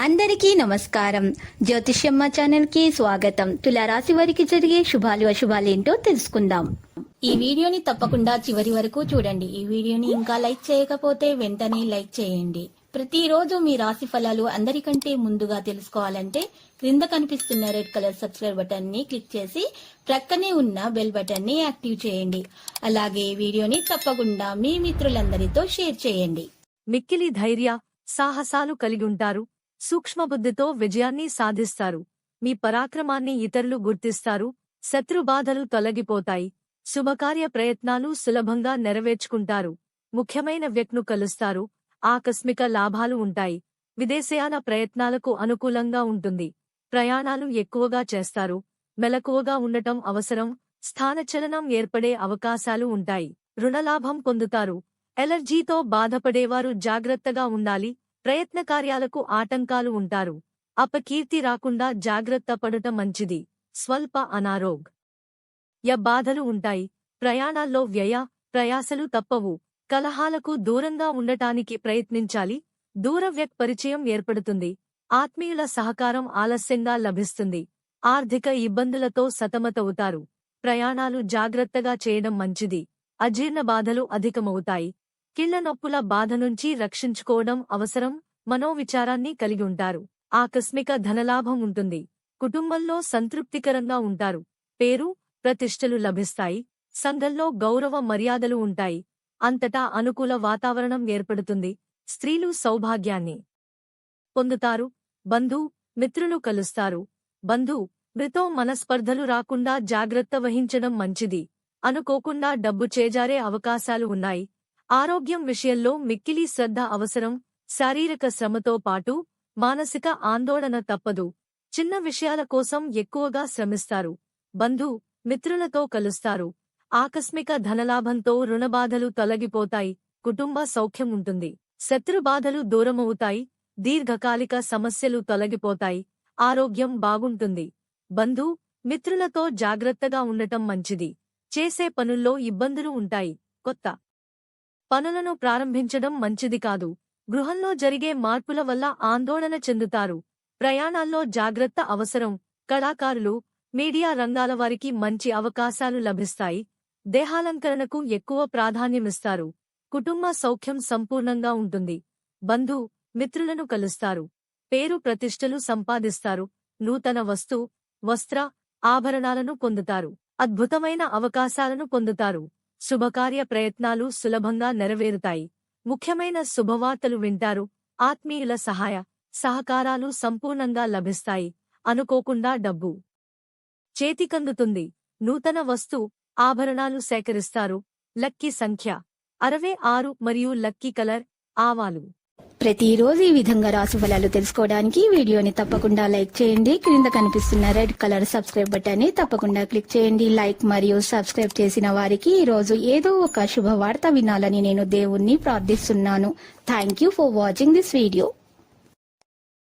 అందరికీ నమస్కారం. జ్యోతిష్యమ్మ ఛానల్ కి స్వాగతం. తులారాశి వారికి జరిగే శుభాలు అశుభాలేంటో తెలుసుకుందాం. ఈ వీడియోని తప్పకుండా చివరి వరకు చూడండి. ఈ వీడియోని ఇంకా లైక్ చేయకపోతే వెంటనే లైక్ చేయండి. ప్రతిరోజు మీ రాశి ఫలాలు అందరికంటే ముందుగా తెలుసుకోవాలంటే క్రింద కనిపిస్తున్న రెడ్ కలర్ సబ్స్క్రైబ్ బటన్ ని క్లిక్ చేసి ప్రక్కనే ఉన్న బెల్ బటన్ ని యాక్టివ్ చేయండి. అలాగే వీడియోని తప్పకుండా మీ మిత్రులందరితో షేర్ చేయండి. మిక్కిలి ధైర్య సాహసాలు కలిగుంటారు. సూక్ష్మబుద్ధితో విజయాన్ని సాధిస్తారు. మీ పరాక్రమాన్ని ఇతరులు గుర్తిస్తారు. శత్రుబాధలు తొలగిపోతాయి. శుభకార్య ప్రయత్నాలు సులభంగా నెరవేర్చుకుంటారు. ముఖ్యమైన వ్యక్తిను కలుస్తారు. ఆకస్మిక లాభాలు ఉంటాయి. విదేశయాన ప్రయత్నాలకు అనుకూలంగా ఉంటుంది. ప్రయాణాలు ఎక్కువగా చేస్తారు. మెలకువగా ఉండటం అవసరం. స్థానచలనం ఏర్పడే అవకాశాలు ఉంటాయి. రుణలాభం పొందుతారు. ఎలర్జీతో బాధపడేవారు జాగ్రత్తగా ఉండాలి. ప్రయత్న కార్యాలకు ఆటంకాలు ఉంటారు. అపకీర్తి రాకుండా జాగ్రత్త పడటం మంచిది. స్వల్ప అనారోగ్య బాధలు ఉంటాయి. ప్రయాణాల్లో ప్రయాసలు తప్పవు. కలహాలకు దూరంగా ఉండటానికి ప్రయత్నించాలి. దూరవ్యక్ పరిచయం ఏర్పడుతుంది. ఆత్మీయుల సహకారం ఆలస్యంగా లభిస్తుంది. ఆర్థిక ఇబ్బందులతో సతమతవుతారు. ప్రయాణాలు జాగ్రత్తగా చేయడం మంచిది. అజీర్ణ బాధలు అధికమవుతాయి. కీళ్ల నొప్పుల బాధ నుంచి రక్షించుకోవడం అవసరం. మనోవిచారాన్ని కలిగి ఉంటారు. ఆకస్మిక ధనలాభం ఉంటుంది. కుటుంబంలో సంతృప్తికరంగా ఉంటారు. పేరు ప్రతిష్టలు లభిస్తాయి. సంఘంలో గౌరవ మర్యాదలు ఉంటాయి. అంతటా అనుకూల వాతావరణం ఏర్పడుతుంది. స్త్రీలు సౌభాగ్యాన్ని పొందుతారు. మిత్రులు కలుస్తారు. మృతో మనస్పర్ధలు రాకుండా జాగ్రత్త వహించడం మంచిది. అనుకోకుండా డబ్బు చేజారే అవకాశాలు ఉన్నాయి. ఆరోగ్యం విషయంలో మిక్కిలి శ్రద్ధ అవసరం. శారీరక శ్రమతో పాటు మానసిక ఆందోళన తప్పదు. చిన్న విషయాల కోసం ఎక్కువగా శ్రమిస్తారు. మిత్రులతో కలుస్తారు. ఆకస్మిక ధనలాభంతో రుణబాధలు తొలగిపోతాయి. కుటుంబ సౌఖ్యం ఉంటుంది. శత్రుబాధలు దూరమవుతాయి. దీర్ఘకాలిక సమస్యలు తొలగిపోతాయి. ఆరోగ్యం బాగుంటుంది. మిత్రులతో జాగ్రత్తగా ఉండటం మంచిది. చేసే పనుల్లో ఇబ్బందులు ఉంటాయి. కొత్త పనులను ప్రారంభించడం మంచిది కాదు. గృహంలో జరిగే మార్పుల వల్ల ఆందోళన చెందుతారు. ప్రయాణాల్లో జాగ్రత్త అవసరం. కళాకారులు, మీడియా రంగాల వారికి మంచి అవకాశాలు లభిస్తాయి. దేహాలంకరణకు ఎక్కువ ప్రాధాన్యమిస్తారు. కుటుంబ సౌఖ్యం సంపూర్ణంగా ఉంటుంది. మిత్రులను కలుస్తారు. పేరు ప్రతిష్టలు సంపాదిస్తారు. నూతన వస్త్ర ఆభరణాలను పొందుతారు. అద్భుతమైన అవకాశాలను పొందుతారు. శుభకార్య ప్రయత్నాలు సులభంగా నెరవేరుతాయి. ముఖ్యమైన శుభవార్తలు వింటారు. ఆత్మీయుల సహకారాలు సంపూర్ణంగా లభిస్తాయి. అనుకోకుండా డబ్బు చేతికందుతుంది. నూతన ఆభరణాలు సేకరిస్తారు. లక్కీ సంఖ్య 66 మరియు లక్కీ కలర్ ఆవాలు. ప్రతిరోజు ఈ విధంగా రాశి ఫలాలు తెలుసుకోవడానికి వీడియోని తప్పకుండా లైక్ చేయండి. క్రింద కనిపిస్తున్న రెడ్ కలర్ సబ్స్క్రైబ్ బటన్ ని తప్పకుండా క్లిక్ చేయండి. లైక్ మరియు సబ్స్క్రైబ్ చేసిన వారికి ఈ రోజు ఏదో ఒక శుభవార్త వినాలని నేను దేవుణ్ణి ప్రార్థిస్తున్నాను. Thank you for watching this video.